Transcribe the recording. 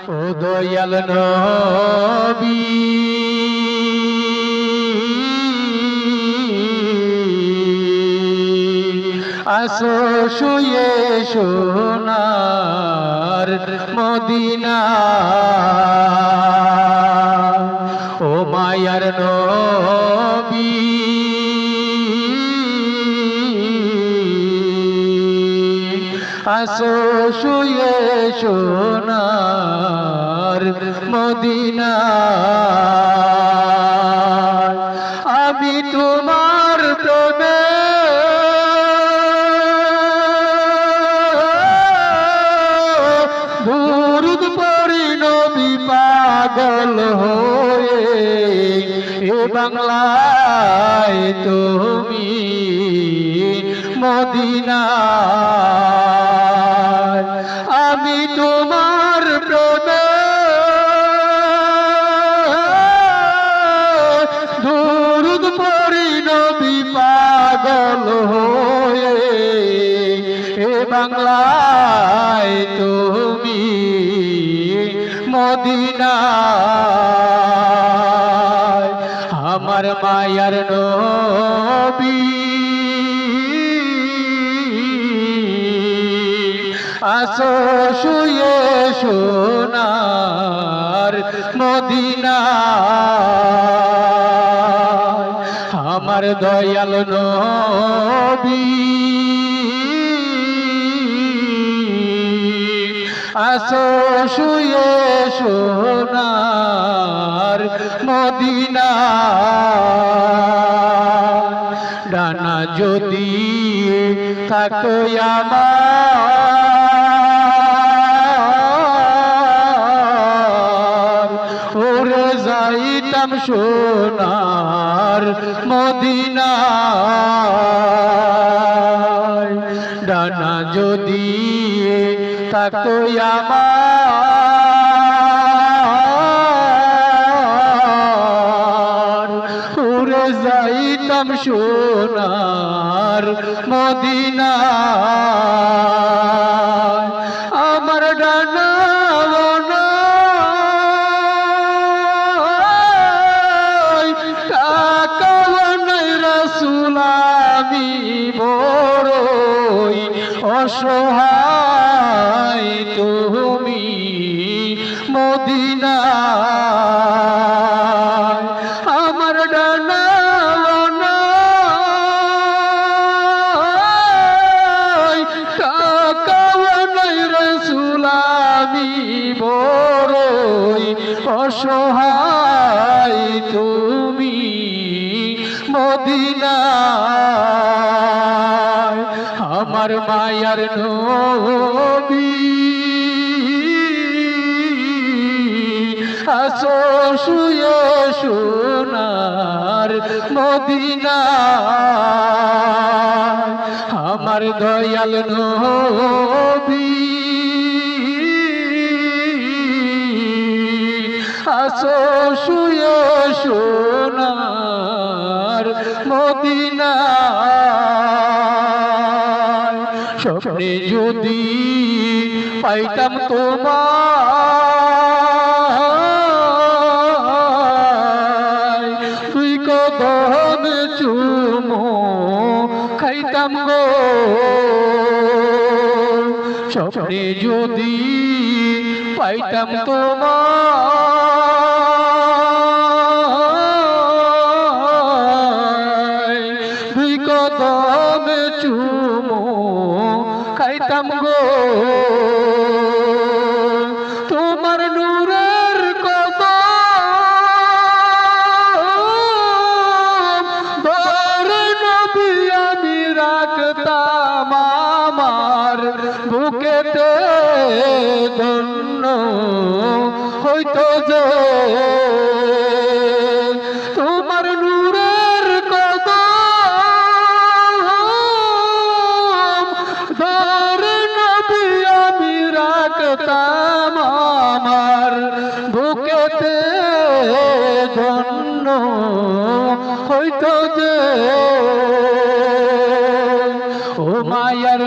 ও দয়াল নবী আসো শুয়ে সোনার মদিনা ও মায়ার নবী আসো শুয়ে সোনার মদিনা আমি তোমার প্রেমে দুরূদ পড়ি নবী পাগল হয়ে এ বাংলায় তুমি মদিনা আমি তোমার প্রেমে দুরূদ পড়ি নবী পাগল হয়ে এ বাংলায় তুমি মদিনা আমার মায়ার নবী আসো শুয়ে সোনার মদিনা আমার দয়াল নবী আসো শুয়ে সোনার মদিনা ডানা যদি থাকো আমার উড়ে যাইতাম সোনার মদিনা ডানা যদি থাকো আমার উড়ে যাইতাম সোনার মদিনা আমার ডানা আমি বড়ই অসহায় তুমি মদিনা আমার ডানা কাকাওয়ানাই রাসূল আমি বড়ই অসহায় তুমি মদিনা আমার মায়ার নবী আসো শুয়ে সোনার মদিনা আমার দয়াল নবী আসো শুয়ে সোনার মদিনা স্বপ্নে যদি পাইতাম তোমায় তুই কদম চুমো খাইতাম গো স্বপ্নে যদি পাইতাম তোমায় তুই কদম চুমো খাইতাম গো তোমার নূরের কদম ধরে নবী আমি রাখতাম আমার বুকেতে ধন্য হইতো যে তোমার নূরের কদম ধরে নবী আমি রাখতাম আমার বুকেতে ধন্য হইতো যে ও মায়ার